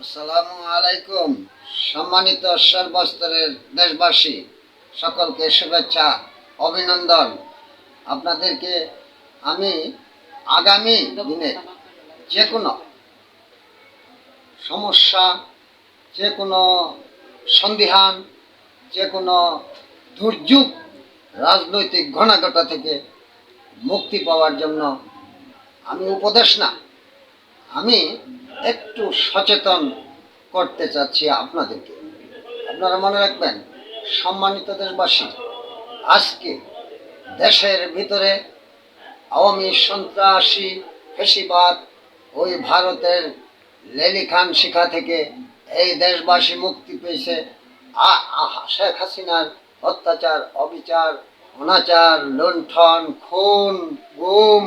আসসালামু আলাইকুম। সম্মানিত সর্বস্তরের দেশবাসী, সকলকে শুভেচ্ছা, অভিনন্দন। আপনাদেরকে আমি আগামী দিনে যে কোনো সমস্যা, যে কোনো সন্দিহান, যে কোনো দুর্যোগ, রাজনৈতিক ঘনাঘটা থেকে মুক্তি পাওয়ার জন্য আমি উপদেশ না, আমি একটু সচেতন করতে চাচ্ছি আপনাদেরকে। আপনারা মনে রাখবেন, সম্মানিত দেশবাসী, আজকে দেশের ভিতরে আওয়ামী সন্ত্রাসী ফেসিবাদ, ওই ভারতের লেলি খান শিখা থেকে এই দেশবাসী মুক্তি পেয়েছে। শেখ হাসিনার অত্যাচার, অবিচার, অনাচার, লুণ্ঠন, খুন, গুম,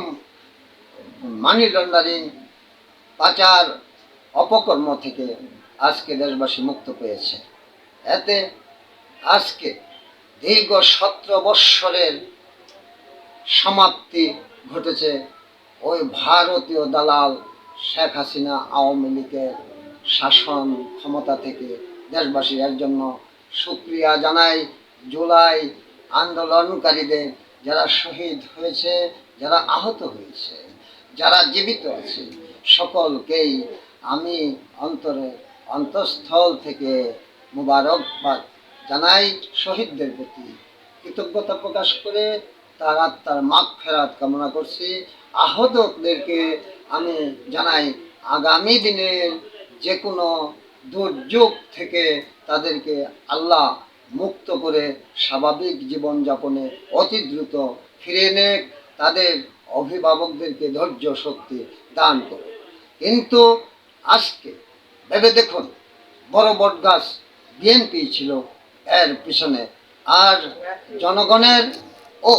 মানি লন্ডারিং, পাচার, অপকর্ম থেকে আজকে দেশবাসী মুক্ত পেয়েছে। এতে আজকে দীর্ঘ 17 বৎসরের সমাপ্তি ঘটেছে ওই ভারতীয় দালাল শেখ হাসিনা আওয়ামী লীগের শাসন ক্ষমতা থেকে। দেশবাসী এর জন্য শুকরিয়া জানাই। জুলাই আন্দোলনকারীদের, যারা শহীদ হয়েছে, যারা আহত হয়েছে, যারা জীবিত আছে, সকলকেই আমি অন্তঃস্থল থেকে মুবারকবাদ জানাই। শহীদদের প্রতি কৃতজ্ঞতা প্রকাশ করে তার আত্মার মাগফিরাত কামনা করছি। আহতদেরকে আমি জানাই আগামী দিনের যে কোনো দুর্যোগ থেকে তাদেরকে আল্লাহ মুক্ত করে স্বাভাবিক জীবনযাপনে অতি দ্রুত ফিরে নেক, তাদের অভিভাবকদেরকে ধৈর্য শক্তি দান করে। কিন্তু আজকে ভেবে দেখুন, বড় বট গাছ বিএনপি ছিল এর পিছনে, আর জনগণের ও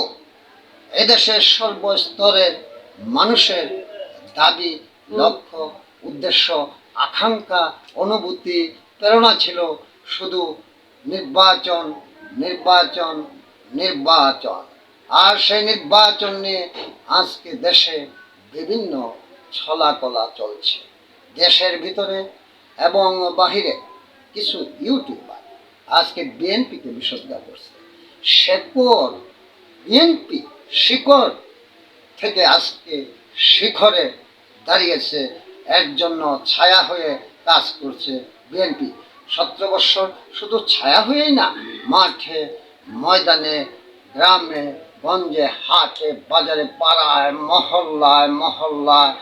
এদেশের সর্বস্তরের মানুষের দাবি, লক্ষ্য, উদ্দেশ্য, আকাঙ্ক্ষা, অনুভূতি, প্রেরণা ছিল শুধু নির্বাচন, নির্বাচন, নির্বাচন। আর সেই নির্বাচন নিয়ে আজকে দেশে বিভিন্ন ছলাকলা চলছে। দেশের ভিতরে এবং বাহিরে কিছু ইউটিউবার আজকে বিএনপিকে বিসর্জন করছে। শেকড়, বিএনপি শিকড় থেকে আজকে শিখরে দাঁড়িয়েছে, এর জন্য ছায়া হয়ে কাজ করছে বিএনপি। 17 বৎসর শুধু ছায়া হয়েই না, মাঠে ময়দানে, গ্রামে গঞ্জে, হাটে বাজারে, পাড়ায় মহল্লায় মহল্লায়,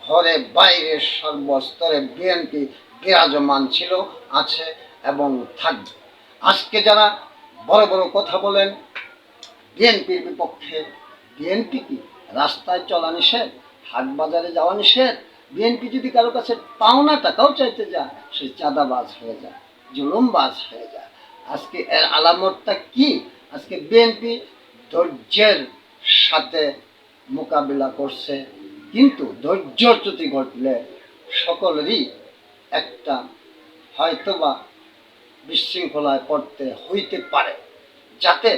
ঘরে বাইরে সর্বস্তরে বিএনপি বিরাজমান ছিল, আছে এবং থাকবে। আজকে যারা বড় বড় কথা বলেন বিএনপির বিপক্ষে, বিএনপি কি রাস্তায় চলা নিষেধ, হাট বাজারে যাওয়া নিষেধ? বিএনপি যদি কারো কাছে পাওনা টাকাও চাইতে যায়, সে চাঁদাবাজ হয়ে যায়, জুলুমবাজ হয়ে যায়। আজকে এর আলামতটা কি? আজকে বিএনপি ধৈর্যের সাথে মোকাবিলা করছে, কিন্তু ধৈর্যচ্যুতি ঘটলে সকলেরই একটা হয়তোবা বিশৃঙ্খলায় পড়তে হইতে পারে। যাতে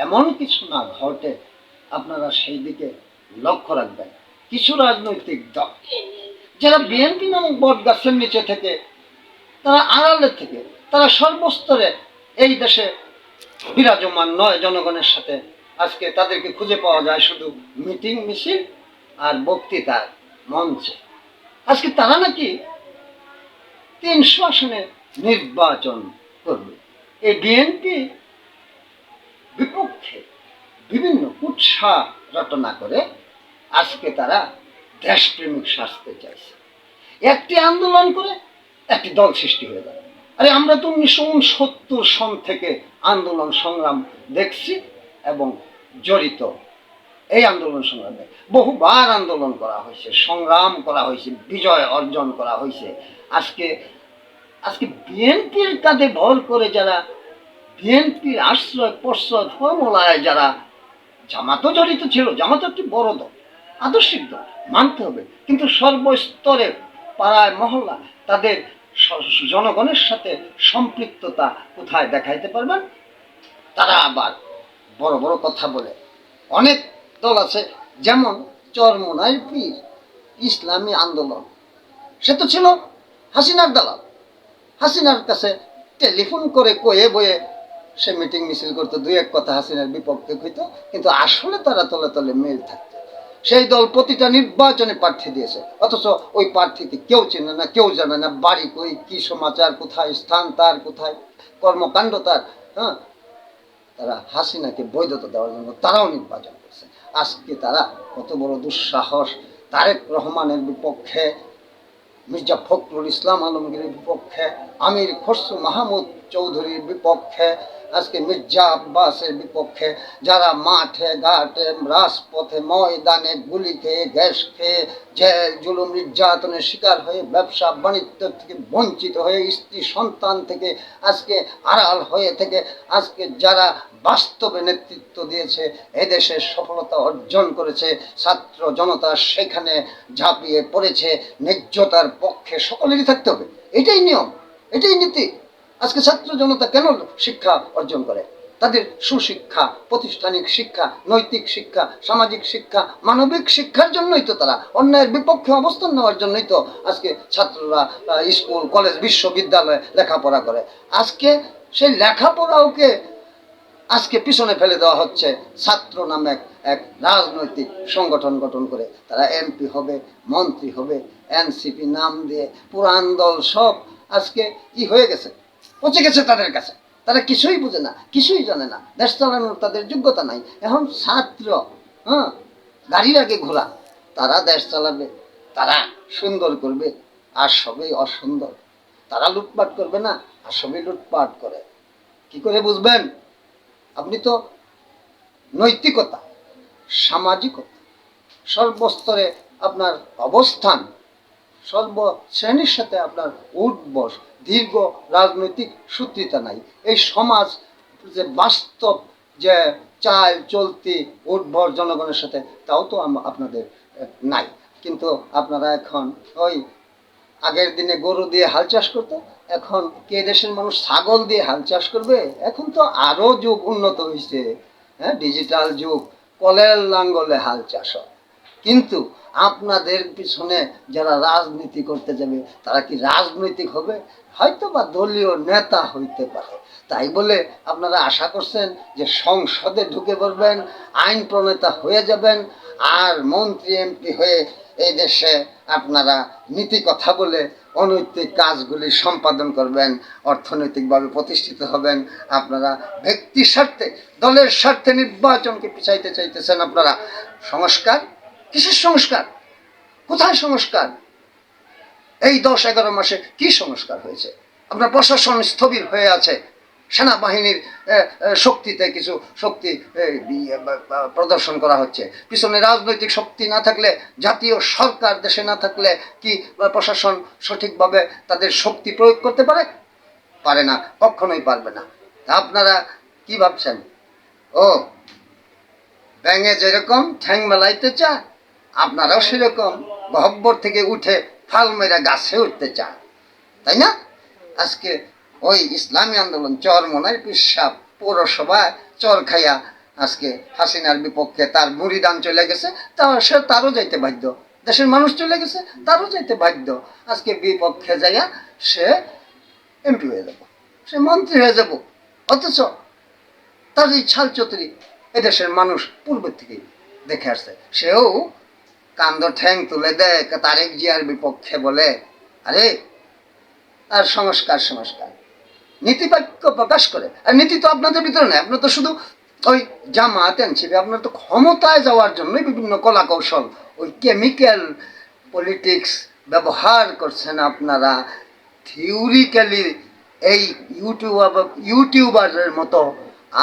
এমন কিছু না ঘটে, আপনারা সেই দিকে লক্ষ্য রাখবেন। কিছু রাজনৈতিক দল যারা বিএনপি নামক বট গাছের নিচে থেকে, তারা আড়ালে থেকে, তারা সর্বস্তরে এই দেশে বিরাজমান নয় জনগণের সাথে। আজকে তাদেরকে খুঁজে পাওয়া যায় শুধু মিটিং, মিছিল আর বক্তৃতার মঞ্চে। আজকে তারা নাকি 300 আসনে নির্বাচন করবে। এই বিএনপি বিপক্ষে বিভিন্ন কুৎসা রটনা করে আজকে তারা দেশপ্রেমিক সাজতে চাইছে। একটি আন্দোলন করে একটি দল সৃষ্টি হয়ে যাবে। আরে আমরা তো 1969 সন থেকে আন্দোলন সংগ্রাম দেখছি এবং জড়িত। এই আন্দোলন সংগ্রামে বহুবার আন্দোলন করা হয়েছে, সংগ্রাম করা হয়েছে, বিজয় অর্জন করা হয়েছে। আজকে আজকে বিএনপির কাঁধে ভর করে যারা বিএনপির আশ্রয় প্রশ্রয় ফর্মুলায় যারা, জামাতও জড়িত ছিল, জামাত একটি বড় দল, আদর্শিক দল, মানতে হবে, কিন্তু সর্বস্তরে পাড়ায় মহল্লা তাদের জনগণের সাথে সম্পৃক্ততা কোথায় দেখাইতে পারবেন? তারা আবার বড় বড় কথা বলে। অনেক দল আছে, যেমন চরমোনাই পীর ইসলামী আন্দোলন, সে তো ছিল হাসিনার দালাল। হাসিনার কাছে টেলিফোন করে কয়ে বয়ে সে মিটিং মিছিল করতো, দুই এক কথা হাসিনার বিপক্ষে হইতো, কিন্তু আসলে তারা তলে তলে মিল থাকতো। সেই দল প্রতিটা নির্বাচনে প্রার্থী দিয়েছে, অথচ ওই প্রার্থীকে কেউ চেনে না, কেউ জানে না বাড়ি কই, কি সমাচার, কোথায় স্থান তার, কোথায় কর্মকাণ্ড তার। হ্যাঁ, তারা হাসিনাকে বৈধতা দেওয়ার জন্য তারাও নির্বাচন করছে। আজকে তারা কত বড় দুঃসাহস, তারেক রহমানের বিপক্ষে, মির্জা ফখরুল ইসলাম আলমগীরের বিপক্ষে, আমির খসরু মাহমুদ চৌধুরীর বিপক্ষে, আজকে মির্জা আব্বাসের বিপক্ষে, যারা মাঠে ঘাটে রাজপথে ময়দানে গুলি খেয়ে গ্যাস খেয়ে জেল জুলুম নির্যাতনের শিকার হয়ে ব্যবসা বাণিজ্য থেকে বঞ্চিত হয়ে স্ত্রী সন্তান থেকে আজকে আড়াল হয়ে থেকে আজকে যারা বাস্তবে নেতৃত্ব দিয়েছে, এদেশের সফলতা অর্জন করেছে, ছাত্র জনতা সেখানে ঝাঁপিয়ে পড়েছে। ন্যায্যতার পক্ষে সকলেরই থাকতে হবে, এটাই নিয়ম, এটাই নীতি। আজকে ছাত্র জনতা কেন শিক্ষা অর্জন করে? তাদের সুশিক্ষা, প্রাতিষ্ঠানিক শিক্ষা, নৈতিক শিক্ষা, সামাজিক শিক্ষা, মানবিক শিক্ষার জন্যই তো, তারা অন্যায়ের বিপক্ষে অবস্থান নেওয়ার জন্যই তো আজকে ছাত্ররা স্কুল কলেজ বিশ্ববিদ্যালয়ে লেখাপড়া করে। আজকে সেই লেখাপড়াওকে আজকে পিছনে ফেলে দেওয়া হচ্ছে ছাত্র নামে এক রাজনৈতিক সংগঠন গঠন করে। তারা এমপি হবে, মন্ত্রী হবে, এনসিপি নাম দিয়ে পুরান দল সব আজকে কি হয়ে গেছে, পচে গেছে তাদের কাছে। তারা কিছুই বুঝে না, কিছুই জানে না, দেশ চালানোর তাদের যোগ্যতা নাই। এখন ছাত্র, হ্যাঁ, গাড়ির আগে ঘোড়া, তারা দেশ চালাবে, তারা সুন্দর করবে, আর সবই অসুন্দর। তারা লুটপাট করবে না, আর সবই লুটপাট করে। কি করে বুঝবেন? আপনি তো নৈতিকতা, সামাজিকতা, সর্বস্তরে আপনার অবস্থান, সর্বশ্রেণীর সাথে আপনার উঠবস, দীর্ঘ রাজনৈতিক সূত্রিতা নাই। এই সমাজ যে বাস্তব যে চাল চলতি উঠবস জনগণের সাথে, তাও তো আপনাদের নাই। কিন্তু আপনারা এখন ওই আগের দিনে গরু দিয়ে হাল চাষ করতো, এখন কে দেশের মানুষ ছাগল দিয়ে হাল চাষ করবে? এখন তো আরো যুগ উন্নত হয়েছে, হ্যাঁ, ডিজিটাল যুগ, কলের লাঙ্গলে হাল চাষ হয়। কিন্তু আপনাদের পিছনে যারা রাজনীতি করতে যাবে, তারা কি রাজনৈতিক হবে? হয়তো বা দলীয় নেতা হইতে পারে। তাই বলে আপনারা আশা করছেন যে সংসদে ঢুকে পড়বেন, আইন প্রণেতা হয়ে যাবেন, আর মন্ত্রী এমপি হয়ে এই দেশে আপনারা নীতি কথা বলে অনৈতিক কাজগুলি সম্পাদন করবেন, অর্থনৈতিকভাবে প্রতিষ্ঠিত হবেন। আপনারা ব্যক্তি স্বার্থে, দলের স্বার্থে নির্বাচনকে পিছাইতে চাইতেছেন। আপনারা সংস্কার, কিসের সংস্কার? কোথায় সংস্কার? এই 10-11 মাসে কি সংস্কার হয়েছে? আপনার প্রশাসন স্থবির হয়ে আছে, সেনাবাহিনীর শক্তিতে কিছু শক্তি প্রদর্শন করা হচ্ছে। পিছনে রাজনৈতিক শক্তি না থাকলে, জাতীয় সরকার দেশে না থাকলে কি প্রশাসন সঠিকভাবে তাদের শক্তি প্রয়োগ করতে পারে? পারে না, কখনোই পারবে না। আপনারা কি ভাবছেন? ও, ব্যাঙে যেরকম ঠ্যাং মেলাইতে চায়, আপনারাও সেরকম গহ্বর থেকে উঠে ফাল মেরা গাছে উঠতে চান, তাই না? আজকে ওই ইসলামী আন্দোলন চরমনাই পিসাব পৌরসভায় চর খাইয়া আজকে হাসিনার বিপক্ষে তার মুড়িদান চলে গেছে, সে তারও যাইতে বাধ্য। দেশের মানুষ চলে গেছে, তারও যাইতে বাধ্য। আজকে বিপক্ষে যাইয়া সে এমপি হয়ে যাব, সে মন্ত্রী হয়ে যাব। অথচ তার এই ছাল চতুরি এদেশের মানুষ পূর্বের থেকেই দেখে আসছে। সেও কান্দ ঠ্যাং তুলে দেয় তারেক জিয়ার বিপক্ষে, বলে আরে আর সংস্কার সংস্কার, নীতিবাক্য প্রকাশ করে। আর নীতি তো আপনাদের ভিতরে নেই, আপনার তো শুধু ওই জামাত এনসিপি, আপনার তো ক্ষমতায় যাওয়ার জন্যই বিভিন্ন কলা কৌশল, ওই কেমিক্যাল পলিটিক্স ব্যবহার করছেন আপনারা। থিওরিক্যালি এই ইউটিউবারের মতো,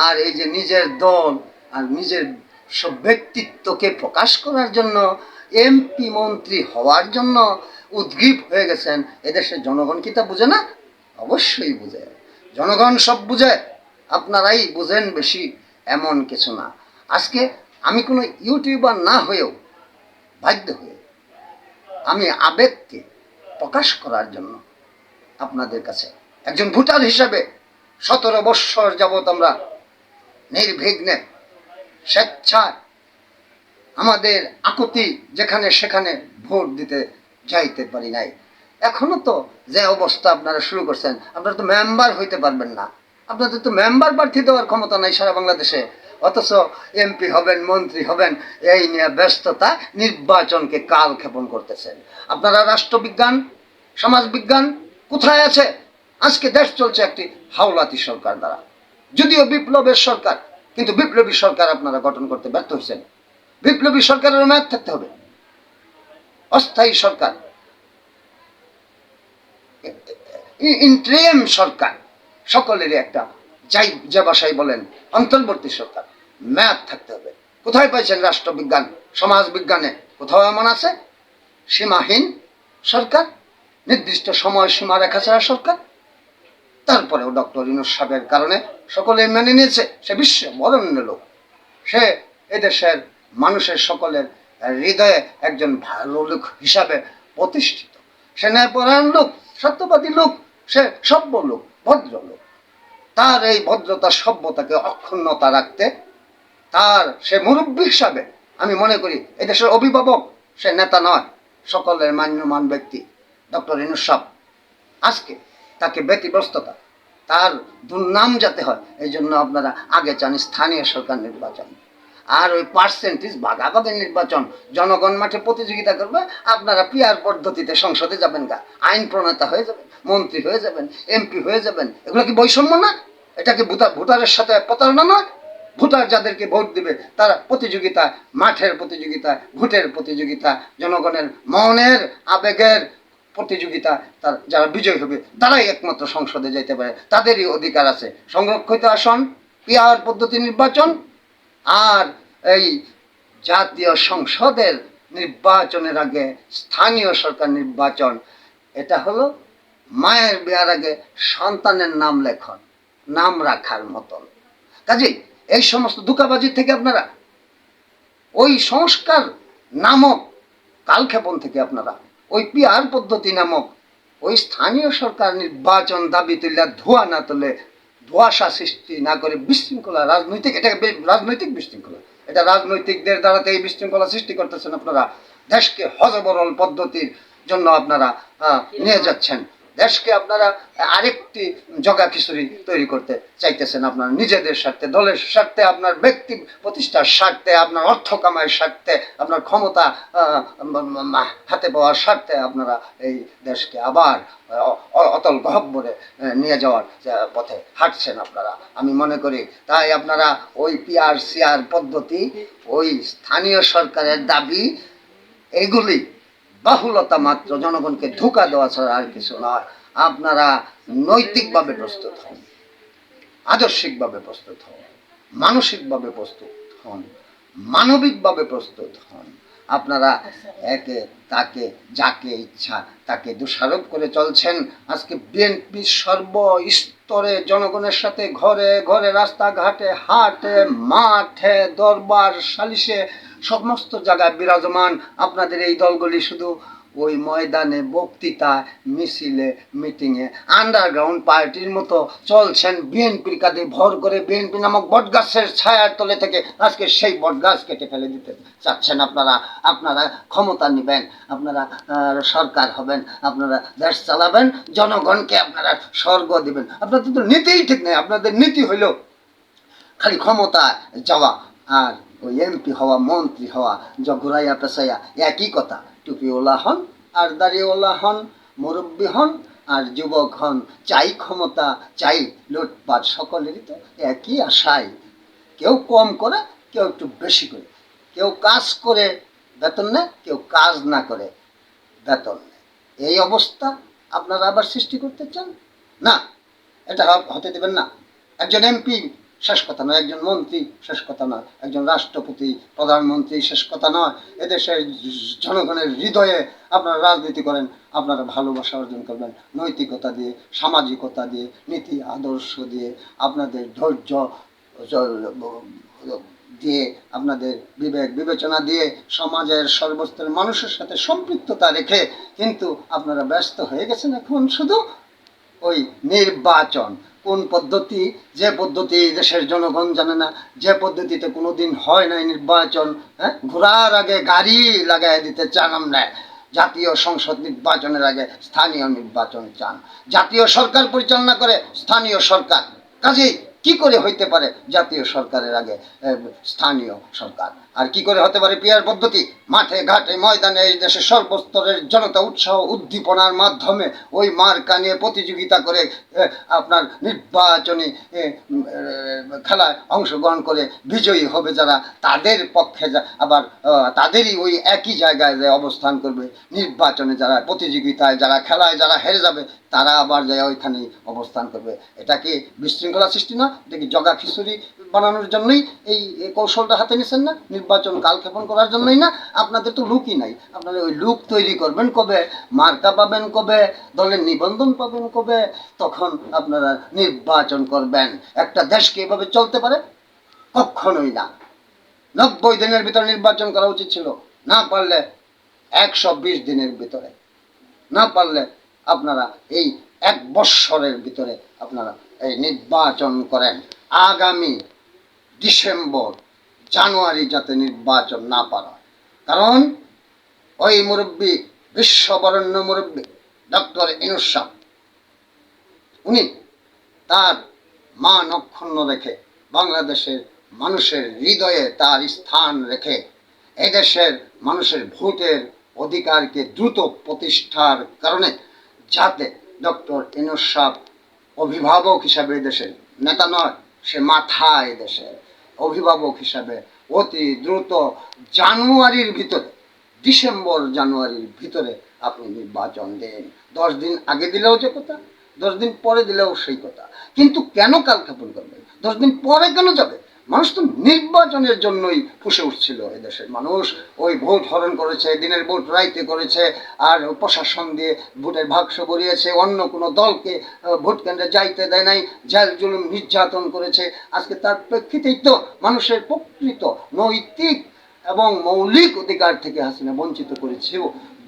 আর এই যে নিজের দল আর নিজের সব ব্যক্তিত্বকে প্রকাশ করার জন্য, এমপি মন্ত্রী হওয়ার জন্য উদ্গ্রীব হয়ে গেছেন। এদেশের জনগণ কি তা বুঝে না? অবশ্যই বুঝে, জনগণ সব বুঝে, আপনারাই বুঝেন বেশি, এমন কিছু না। আজকে আমি কোনো ইউটিউবার না হয়েও বাধ্য হয়ে আমি আবেগকে প্রকাশ করার জন্য আপনাদের কাছে একজন ভোটার হিসাবে 17 বৎসর যাবৎ আমরা নির্বিঘ্নে স্বেচ্ছায় আমাদের আকুতি যেখানে সেখানে ভোট দিতে যাইতে পারি নাই। এখনো তো যে অবস্থা আপনারা শুরু করছেন, আপনারা তো মেম্বার হইতে পারবেন না, আপনাদের তো মেম্বার প্রার্থী দেওয়ার ক্ষমতা নাই সারা বাংলাদেশে, অথচ এমপি হবেন, মন্ত্রী হবেন, এই নিয়ে ব্যস্ততা, নির্বাচনকে কালক্ষেপণ করতেছেন। আপনারা রাষ্ট্রবিজ্ঞান, সমাজবিজ্ঞান কোথায় আছে? আজকে দেশ চলছে একটি হাওলাতি সরকার দ্বারা, যদিও বিপ্লবের সরকার, কিন্তু বিপ্লবী সরকার আপনারা গঠন করতে ব্যর্থ হয়েছেন। বিপ্লবী সরকারের মেয়াদ থাকতে হবে, অস্থায়ী সরকার, ইন্টারিম সরকার, সকলেরই একটা, যাই যে ভাষায় বলেন, অন্তর্বর্তী সরকার, মেয়াদ থাকতে হবে। কোথায় পাইছেন রাষ্ট্রবিজ্ঞান, সমাজ বিজ্ঞানে কোথাও এমন আছে? সীমাহীন সরকার, নির্দিষ্ট সময় সীমা রেখা ছাড়া সরকার। তারপরেও ডক্টর ইউনূস সাহেবের কারণে সকলে মেনে নিয়েছে, সে বিশ্ব বরেণ্য লোক, সে এদেশের মানুষের সকলের হৃদয়ে একজন ভালো লোক হিসাবে প্রতিষ্ঠিত, সে ন্যায়পরায়ণ লোক, সত্যবাদী লোক, সে সভ্য লোক, ভদ্র লোক। তার এই ভদ্রতা সভ্যতাকে অক্ষুণ্ণতা রাখতে, তার সে মুরব্বী হিসাবে আমি মনে করি এদেশের অভিভাবক, সে নেতা নয়, সকলের মান্যমান ব্যক্তি ডক্টর ইউনূস সাহেব। আজকে তাকে ব্যতিব্যস্ততা, তার দুর্নাম যাতে হয়, এই জন্য আপনারা আগে চান স্থানীয় সরকার নির্বাচন, আর ওই পার্সেন্টেজ ভাগাভাগের নির্বাচন, জনগণ মাঠে প্রতিযোগিতা করবে, আপনারা পিআর পদ্ধতিতে সংসদে যাবেন, গা আইন প্রণেতা হয়ে যাবেন, মন্ত্রী হয়ে যাবেন, এমপি হয়ে যাবেন। এগুলো কি বৈষম্য না? এটা কি ভোটারের সাথে প্রতারণা না? ভোটার যাদেরকে ভোট দিবে তারা প্রতিযোগিতায়, মাঠের প্রতিযোগিতায়, ভোটের প্রতিযোগিতা, জনগণের মনের আবেগের প্রতিযোগিতা, তার যারা বিজয় হবে তারাই একমাত্র সংসদে যেতে পারে, তাদেরই অধিকার আছে। সংরক্ষিত আসন, পিআর পদ্ধতি নির্বাচন, আর এই জাতীয় সংসদের নির্বাচনের আগে স্থানীয় সরকার নির্বাচন, এটা হলো মায়ের বিয়ার আগে সন্তানের নাম লেখন, নাম রাখার মতন। কাজেই এই সমস্ত ধোঁকাবাজি থেকে আপনারা, ওই সংস্কার নামক কালক্ষেপণ থেকে আপনারা, ওই পিআর পদ্ধতি নামক ওই স্থানীয় সরকার নির্বাচন দাবি তুলে ধোয়া না তুলে, ধোঁয়াশা সৃষ্টি না করে, বিশৃঙ্খলা, রাজনৈতিক, এটা রাজনৈতিক বিশৃঙ্খলা, এটা রাজনৈতিকদের দ্বারাতে এই বিশৃঙ্খলা সৃষ্টি করতেছেন আপনারা। দেশকে হজবরল পদ্ধতির জন্য আপনারা নিয়ে যাচ্ছেন, দেশকে আপনারা আরেকটি জগা খিচুড়ি তৈরি করতে চাইতেছেন, আপনার নিজেদের স্বার্থে, দলের স্বার্থে, আপনার ব্যক্তি প্রতিষ্ঠার স্বার্থে, আপনার অর্থ কামাইয়ের স্বার্থে, আপনার ক্ষমতা হাতে পাওয়ার স্বার্থে আপনারা এই দেশকে আবার অতল গহ্বরে নিয়ে যাওয়ার পথে হাঁটছেন আপনারা, আমি মনে করি। তাই আপনারা ওই পিআর সিআর পদ্ধতি, ওই স্থানীয় সরকারের দাবি, এগুলি বাহুলতা মাত্র, জনগণকে ধোঁকা দেওয়া ছাড়া আর কিছু নয়। আপনারা নৈতিকভাবে প্রস্তুত হন, আদর্শিকভাবে প্রস্তুত হন, মানসিকভাবে প্রস্তুত হন, মানবিকভাবে প্রস্তুত হন। আপনারা একে তাকে, যাকে ইচ্ছা তাকে দোষারোপ করে চলছেন। আজকে বিএনপি সর্বস্তরে জনগণের সাথে, ঘরে ঘরে, রাস্তাঘাটে, হাটে, মাঠে, দরবার, সালিশে, সমস্ত জায়গায় বিরাজমান। আপনাদের এই দলগুলি শুধু ওই ময়দানে, বক্তৃতা, মিছিলে, মিটিংয়ে আন্ডারগ্রাউন্ড পার্টির মতো চলছেন, বিএনপির কাঁধে ভর করে। বিএনপি নামক বটগাছের ছায়ার তলে থেকে আজকে সেই বটগাছ কেটে ফেলে দিতে চাচ্ছেন আপনারা। আপনারা ক্ষমতা নেবেন, আপনারা সরকার হবেন, আপনারা দেশ চালাবেন, জনগণকে আপনারা স্বর্গ দিবেন। আপনাদের তো নীতিই ঠিক নেই। আপনাদের নীতি হইল খালি ক্ষমতা যাওয়া, আর ওই এমপি হওয়া, মন্ত্রী হওয়া, ঘুরাইয়া পেঁচাইয়া একই কথা। টুপিওয়ালা হন আর দাড়িওয়ালা হন, মুরব্বী হন আর যুবক হন, চাই ক্ষমতা, চাই লুটপাট, সকলেরই তো একই আশায়। কেউ কম করে, কেউ একটু বেশি করে, কেউ কাজ করে বেতন নেয়, কেউ কাজ না করে বেতন নেয়। এই অবস্থা আপনারা আবার সৃষ্টি করতে চান না, এটা হতে দেবেন না। একজন এমপি শেষ কথা নয়, একজন মন্ত্রী শেষ কথা নয়, একজন রাষ্ট্রপতি, প্রধানমন্ত্রী শেষ কথা নয়। এদেশের জনগণের হৃদয়ে আপনারা রাজনীতি করেন, আপনারা ভালোবাসা অর্জন করবেন নৈতিকতা দিয়ে, সামাজিকতা দিয়ে, নীতি আদর্শ দিয়ে, আপনাদের ধৈর্য দিয়ে, আপনাদের বিবেক বিবেচনা দিয়ে, সমাজের সর্বস্তরের মানুষের সাথে সম্পৃক্ততা রেখে। কিন্তু আপনারা ব্যস্ত হয়ে গেছেন এখন শুধু ওই নির্বাচন। কোন পদ্ধতি, যে পদ্ধতি দেশের জনগণ জানে না, যে পদ্ধতিতে কোনোদিন হয় নাই নির্বাচন, হ্যাঁ, ঘোরার আগে গাড়ি লাগাই দিতে চান আমরা। জাতীয় সংসদ নির্বাচনের আগে স্থানীয় নির্বাচন চান। জাতীয় সরকার পরিচালনা করে স্থানীয় সরকার, কাজেই কি করে হইতে পারে জাতীয় সরকারের আগে স্থানীয় সরকার? আর কি করে হতে পারে পিয়ার পদ্ধতি? মাঠে ঘাটে ময়দানে এই দেশের সর্বস্তরের জনতা উৎসাহ উদ্দীপনার মাধ্যমে ওই মার্কা নিয়ে প্রতিযোগিতা করে আপনার নির্বাচনী খেলায় অংশগ্রহণ করে বিজয়ী হবে যারা, তাদের পক্ষে আবার তাদেরই ওই একই জায়গায় অবস্থান করবে। নির্বাচনে যারা প্রতিযোগিতায়, যারা খেলায় যারা হেরে যাবে, তারা আবার যায় ওইখানেই অবস্থান করবে। এটা কি বিশৃঙ্খলা সৃষ্টি না? এটা কি জগা খিচুড়ি বানানোর জন্যই এই কৌশলটা হাতে নিছেন না? নির্বাচন কালক্ষেপণ করার জন্যই না? আপনাদের তো লুকই নাই। আপনারা ওই লুক তৈরি করবেন কবে, মার্কা পাবেন কবে, দলের নিবন্ধন পাবেন কবে, তখন আপনারা নির্বাচন করবেন। একটা দেশকে এভাবে চলতে পারে? কখনোই না। 90 দিনের ভিতরে নির্বাচন করা উচিত ছিল, না পারলে 120 দিনের ভিতরে, না পারলে আপনারা এই 1 বৎসরের ভিতরে আপনারা এই নির্বাচন করেন। আগামী ডিসেম্বর জানুয়ারি যাতে নির্বাচন না পারা, কারণ ওই মুরব্বী, বিশ্ববরণ্য মুরব্বী ডক্টর ইউনূস সাহেব, উনি তার মান অক্ষুণ্ণ রেখে বাংলাদেশের মানুষের হৃদয়ে তার স্থান রেখে এদেশের মানুষের ভোটের অধিকারকে দ্রুত প্রতিষ্ঠার কারণে যাতে ডক্টর ইউনূস সাহেব অভিভাবক হিসাবে দেশের নেতা নয়, সে মাথা এদেশের অভিভাবক হিসাবে অতি দ্রুত জানুয়ারির ভিতরে, ডিসেম্বর জানুয়ারির ভিতরে আপনি নির্বাচন দেন। 10 দিন আগে দিলেও যে কথা, 10 দিন পরে দিলেও সেই কথা। কিন্তু কেন কালক্ষেপণ করবেন? 10 দিন পরে কেন যাবে? মানুষ তো নির্বাচনের জন্যই ফুসে উঠছিল। এদেশের মানুষ ওই ভোট হরণ করেছে, দিনের ভোট রাইতে করেছে, আর প্রশাসন দিয়ে ভোটের বাক্স ভরিয়েছে, অন্য কোনো দলকে ভোট কেন্দ্রে যাইতে দেয় নাই, জেল জুলুম নির্যাতন করেছে। আজকে তার প্রেক্ষিতেই তো মানুষের প্রকৃত নৈতিক এবং মৌলিক অধিকার থেকে হাসিনা বঞ্চিত করেছে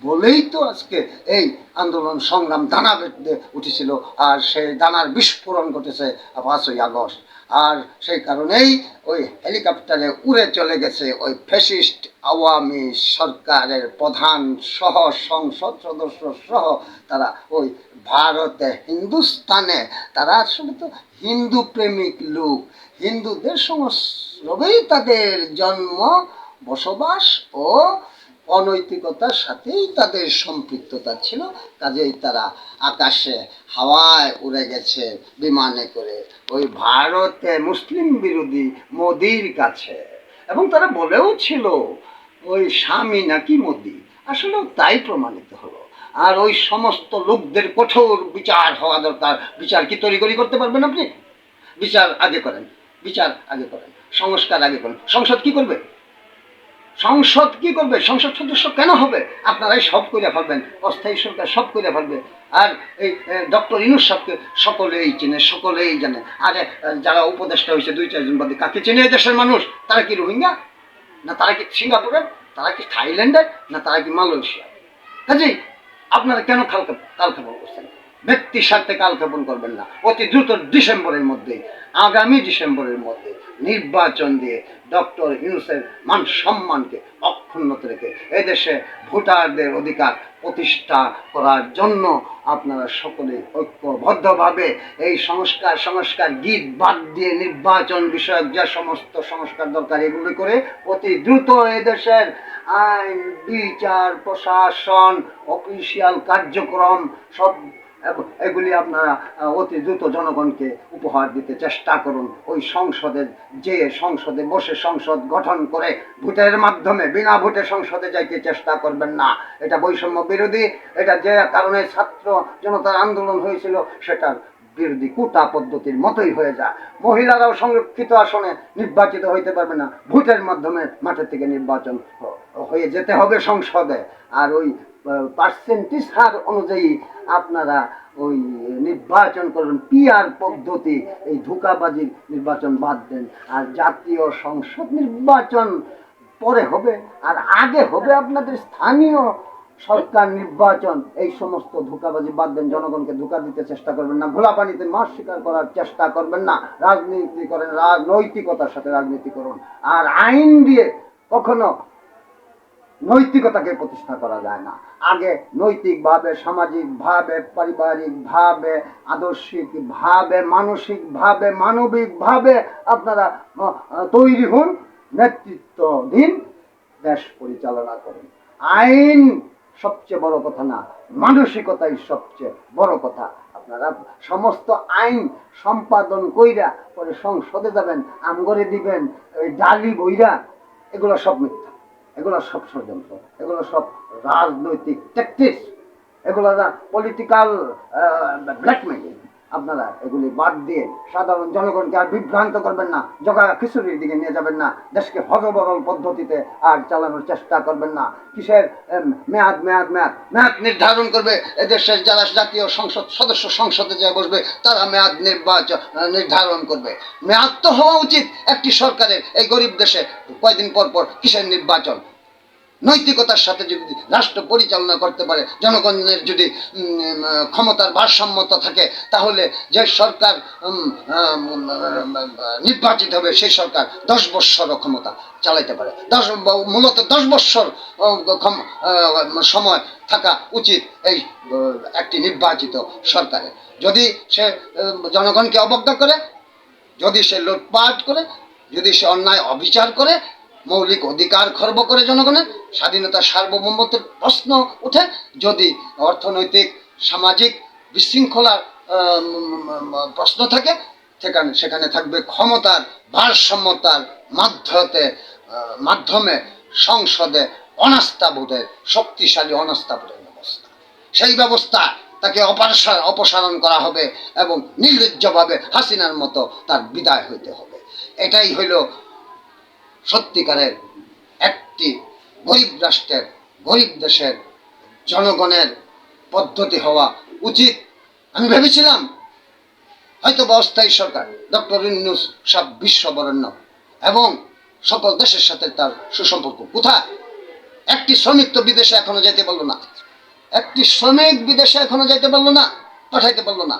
বলেই তো আজকে এই আন্দোলন সংগ্রাম দানা বেঁধে উঠেছিল, আর সেই দানার বিস্ফোরণ ঘটেছে 5ই আগস্ট। আর সেই কারণেই ওই হেলিকপ্টারে উড়ে চলে গেছে ওই ফ্যাসিস্ট আওয়ামী সরকারের প্রধান সহ সংসদ সদস্য সহ তারা ওই ভারতে, হিন্দুস্তানে। তারা আসলে তো হিন্দু প্রেমিক লোক, হিন্দুদের সংস্রবেই তাদের জন্ম, বসবাস ও অনৈতিকতার সাথেই তাদের সম্পৃক্ততা ছিল। কাজেই তারা আকাশে হাওয়ায় উড়ে গেছে বিমানে করে ওই ভারতে মুসলিম বিরোধী মোদির কাছে, এবং তারা বলেও ছিল ওই স্বামী নাকি মোদি। আসলেও তাই প্রমাণিত হলো। আর ওই সমস্ত লোকদের কঠোর বিচার হওয়া দরকার। বিচার কি তড়িঘড়ি করতে পারবেন আপনি? বিচার আগে করেন, বিচার আগে করেন, সংস্কার আগে করেন। সংসদ কি করবে? সংসদ কি করবে? সংসদ সদস্য কেন হবে? আপনারাই সব করে ফেলবেন, অস্থায়ী সরকার সব করে ফেলবে। আর এই ডক্টর ইউনূস সাহেবকে সকলেই চেনে, সকলেই জানে। আর যারা উপদেষ্টা হয়েছে 2-4 জন বাদে, কাকে চেনে দেশের মানুষ? তারা কি রোহিঙ্গা? না তারা কি সিঙ্গাপুরের? তারা কি থাইল্যান্ডের? না তারা কি মালয়েশিয়া? কাজেই আপনারা কেন কালক্ষেপণ করছেন? ব্যক্তি স্বার্থে কালক্ষেপণ করবেন না। অতি দ্রুত ডিসেম্বরের মধ্যে, আগামী ডিসেম্বরের মধ্যে নির্বাচন দিয়ে ডক্টর ইউনূসের মান সম্মানকে অক্ষুণ্ণত রেখে এদেশে ভোটারদের অধিকার প্রতিষ্ঠা করার জন্য আপনারা সকলে ঐক্যবদ্ধভাবে এই সংস্কার গীত বাদ দিয়ে নির্বাচন বিষয়ক যে সমস্ত সংস্কার দরকার এগুলি করে অতি দ্রুত এদেশের আইন, বিচার, প্রশাসন, অফিসিয়াল কার্যক্রম সব এগুলি আপনারা অতি দ্রুত জনগণকে উপহার দিতে চেষ্টা করুন। ওই সংসদে বসে সংসদ গঠন করে ভোটের মাধ্যমে বিনা ভোটে সংসদে যাইতে চেষ্টা করবেন না। এটা বৈষম্য বিরোধী। এটা যে কারণে ছাত্র জনতার আন্দোলন হয়েছিল সেটার বিরোধী কোটা পদ্ধতির মতোই হয়ে যায়। মহিলারাও সংরক্ষিত আসনে নির্বাচিত হইতে পারবে না, ভোটের মাধ্যমে মাঠের থেকে নির্বাচন হয়ে যেতে হবে সংসদে। আর ওই পার্সেন্টেজ হার অনুযায়ী আপনারা ওই নির্বাচন করবেন, পিআর পদ্ধতি, এই ধোঁকাবাজির নির্বাচন বাদ দেন। আর জাতীয় সংসদ নির্বাচন পরে হবে, আর আগে হবে আপনাদের স্থানীয় সরকার নির্বাচন। এই সমস্ত ধোঁকাবাজি বাদ দেন, জনগণকে ধোঁকা দিতে চেষ্টা করবেন না, ঘোলা পানিতে মাছ শিকার করার চেষ্টা করবেন না। রাজনীতি করেন, নৈতিকতার সাথে রাজনীতি করুন। আর আইন দিয়ে কখনো নৈতিকতাকে প্রতিষ্ঠা করা যায় না। আগে নৈতিকভাবে, সামাজিকভাবে, পারিবারিকভাবে, আদর্শিকভাবে, মানসিকভাবে, মানবিকভাবে আপনারা তৈরি হন, নেতৃত্ব দিন, দেশ পরিচালনা করুন। আইন সবচেয়ে বড় কথা না, মানসিকতাই সবচেয়ে বড় কথা। আপনারা সমস্ত আইন সম্পাদন কইরা পরে সংসদে যাবেন, আমগরে দিবেন ওই ডালি বইরা, এগুলো সব মিথ্যা, এগুলো সব ষড়যন্ত্র, এগুলো সব রাজনৈতিক ট্যাকটিক্স, এগুলো পলিটিক্যাল ব্ল্যাকমেইলিং। আপনারা এগুলি বাদ দিয়ে সাধারণ জনগণকে আর বিভ্রান্ত করবেন না, জগা খিচুড়ির দিকে নিয়ে যাবেন না, দেশকে হজবরল পদ্ধতিতে আর চালানোর চেষ্টা করবেন না। কিসের মেয়াদ মেয়াদ মেয়াদ মেয়াদ নির্ধারণ করবে এদেশের যারা জাতীয় সংসদ সদস্য, সংসদে যে বসবে তারা মেয়াদ নির্ধারণ করবে। মেয়াদ তো হওয়া উচিত একটি সরকারের। এই গরিব দেশে কয়দিন পর পর কিসের নির্বাচন? নৈতিকতার সাথে যদি রাষ্ট্র পরিচালনা করতে পারে, জনগণের যদি ক্ষমতার ভারসাম্যতা থাকে, তাহলে যে সরকার নির্বাচিত হবে সেই সরকার 10 বৎসরও ক্ষমতা চালাইতে পারে। মূলত 10 বৎসর সময় থাকা উচিত এই একটি নির্বাচিত সরকারের। যদি সে জনগণকে অবজ্ঞা করে, যদি সে লুটপাট করে, যদি সে অন্যায় অবিচার করে, মৌলিক অধিকার খর্ব করে, জনগণের স্বাধীনতা সার্বভৌমত্বের প্রশ্ন উঠে, যদি অর্থনৈতিক সামাজিক বিশৃঙ্খলার প্রশ্ন থাকে, সেখানে থাকবে ক্ষমতার ভারসাম্যতার মাধ্যমে সংসদে অনাস্থা ভোটের, শক্তিশালী অনাস্থা ভোটের ব্যবস্থা। সেই ব্যবস্থা তাকে অপসারণ করা হবে এবং নির্লজ্জভাবে হাসিনার মতো তার বিদায় হইতে হবে। এটাই হইল সত্যিকারের একটি গরিব রাষ্ট্রের, গরিব দেশের জনগণের পদ্ধতি হওয়া উচিত। আমি ভেবেছিলাম হয়তো অস্থায়ী সরকার, ডক্টর ইউনূস সাহেব বিশ্ববরেণ্য এবং সকল দেশের সাথে তার সুসম্পর্ক। কোথায়? একটি শ্রমিক তো বিদেশে এখনো যেতে পারলো না, একটি শ্রমিক বিদেশে এখনো যেতে পারলো না, পাঠাইতে পারলো না।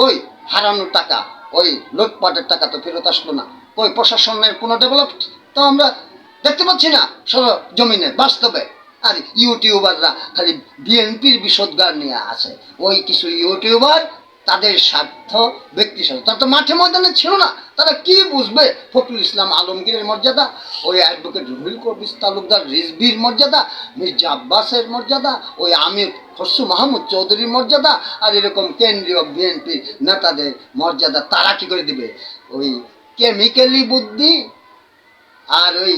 ওই হারানো টাকা, ওই লুটপাটের টাকা তো ফেরত আসলো না। ওই প্রশাসনের কোনো ডেভেলপ তো আমরা দেখতে পাচ্ছি না জমিনে, বাস্তবে। আর ইউটিউবাররা খালি বিএনপির বিষোদ্গার নিয়ে আছে। ওই কিছু ইউটিউবার তাদের স্বার্থ, ব্যক্তি স্বার্থ, তারা তো মাঠে ময়দানে ছিল না, তারা কি বুঝবে ফখরুল ইসলাম আলমগীরের মর্যাদা, ওই অ্যাডভোকেট রুহুল কবির তালুকদার রিজভির মর্যাদা, মির্জা আব্বাসের মর্যাদা, ওই আমির খসরু মাহমুদ চৌধুরীর মর্যাদা, আর এরকম কেন্দ্রীয় বিএনপির নেতাদের মর্যাদা তারা কি করে দিবে? ওই কেমিক্যালি বুদ্ধি আর ওই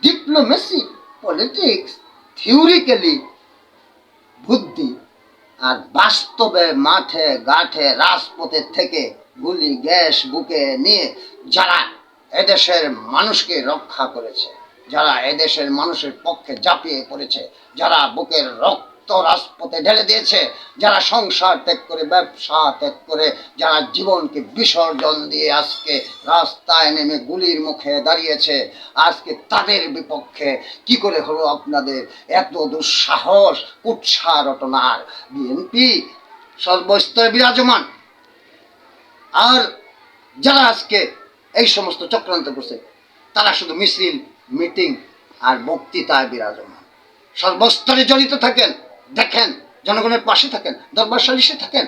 ডিপ্লোমেসি, পলিটিক্স, থিওরিক্যালি বুদ্ধি, আর বাস্তবে মাঠে ঘাটে রাজপথের থেকে গুলি গ্যাস বুকে নিয়ে যারা এদেশের মানুষকে রক্ষা করেছে, যারা এদেশের মানুষের পক্ষে ঝাঁপিয়ে পড়েছে, যারা বুকের রক্ত রাজপথে ঢেলে দিয়েছে, যারা সংসার ত্যাগ করে, ব্যবসা ত্যাগ করে, যারা জীবনকে বিসর্জন দিয়ে আজকে রাস্তায় নেমে গুলির মুখে দাঁড়িয়েছে, আজকে তাদের বিপক্ষে কি করে হলো আপনাদের এত দুঃসাহস? কুৎসা রটনার বিএনপি সর্বস্তরে বিরাজমান। আর যারা আজকে এই সমস্ত চক্রান্ত করছে, তারা শুধু মিছিল, মিটিং আর বক্তৃতায় বিরাজমান। সর্বস্তরে জড়িত থাকেন, দেখেন, জনগণের পাশে থাকেন, দরবার সালিশে থাকেন।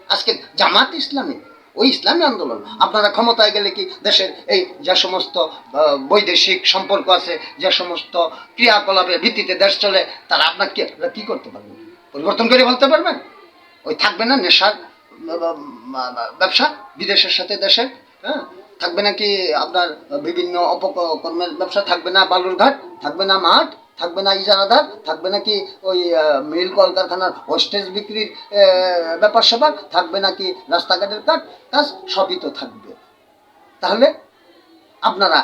আজকে জামাত ইসলামী, ওই ইসলামী আন্দোলন, আপনারা ক্ষমতায় গেলে কি দেশের এই যে সমস্ত বৈদেশিক সম্পর্ক আছে, যে সমস্ত ক্রিয়াকলাপের ভিত্তিতে দেশ চলে, তারা আপনাকে কি করতে পারবেন? পরিবর্তন করে বলতে পারবেন? ওই থাকবে না নেশার ব্যবসা বিদেশের সাথে দেশের, হ্যাঁ, থাকবে নাকি আপনার বিভিন্ন অপকর্মের ব্যবসা, থাকবে না বালুরঘাট, থাকবে না মাঠ, থাকবে না ইজারাদার, থাকবে নাকি ওই মিল কলকারখানার হোস্টেজ বিক্রির ব্যাপার স্যাপার, থাকবে নাকি রাস্তাঘাটের কাজ, সবই তো থাকবে। তাহলে আপনারা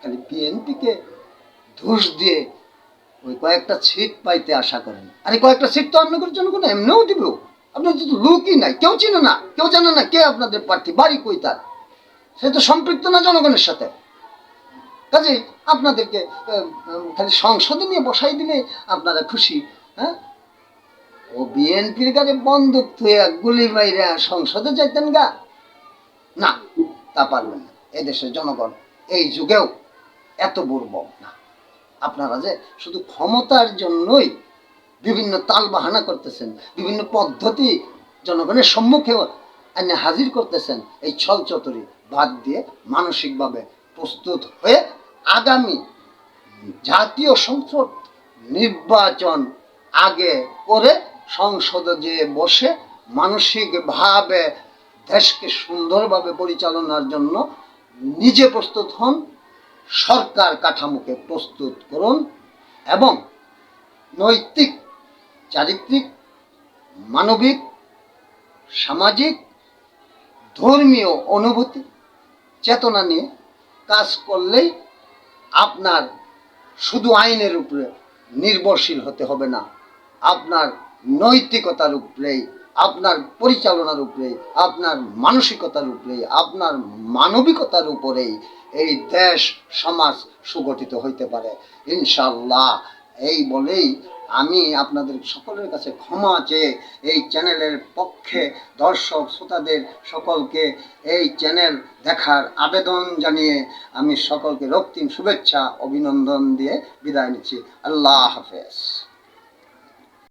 খালি বিএনপিকে দোষ দিয়ে ওই কয়েকটা সিট পাইতে আশা করেন। আরে কয়েকটা সিট তো আপনাদের জন্য কোনো এমনিও দিব, আপনাদের তো লোকই নাই, কেউ চিনে না, কেউ জানে না কে আপনাদের প্রার্থী, বাড়ি কই তার, সে তো সম্পৃক্ত না জনগণের সাথে। কাজে আপনাদেরকে খালি সংসদে নিয়ে বসাই দিলে আপনারা খুশি। হ্যাঁ, ও বিএনপির গাড়ি বন্দুক থুয়ে গুলি মাইরা সংসদে যাইতেন গা? না, তা পারবেন না। এদেশের জনগণ এই যুগেও এত বুর্বক না। আপনারা যে শুধু ক্ষমতার জন্যই বিভিন্ন তাল বাহানা করতেছেন, বিভিন্ন পদ্ধতি জনগণের সম্মুখে এনে হাজির করতেছেন, এই ছল চতুরি বাদ দিয়ে মানসিকভাবে প্রস্তুত হয়ে আগামী জাতীয় সংসদ নির্বাচন আগে করে সংসদে যে বসে মানসিকভাবে দেশকে সুন্দরভাবে পরিচালনার জন্য নিজে প্রস্তুত হন, সরকার কাঠামোকে প্রস্তুত করুন এবং নৈতিক, চারিত্রিক, মানবিক, সামাজিক, ধর্মীয় অনুভূতি চেতনা নিয়ে কাজ করলেই আপনার শুধু আইনের উপরে নির্ভরশীল হতে হবে না, আপনার নৈতিকতার উপরেই, আপনার পরিচালনার উপরেই, আপনার মানসিকতার উপরেই, আপনার মানবিকতার উপরেই এই দেশ সমাজ সুগঠিত হইতে পারে ইনশাআল্লাহ। এই বলেই আমি আপনাদের সকলের কাছে ক্ষমা চেয়ে এই চ্যানেলের পক্ষে দর্শক শ্রোতাদের সকলকে এই চ্যানেল দেখার আবেদন জানিয়ে আমি সকলকে রক্তিম শুভেচ্ছা অভিনন্দন দিয়ে বিদায় নিচ্ছি। আল্লাহ হাফেজ।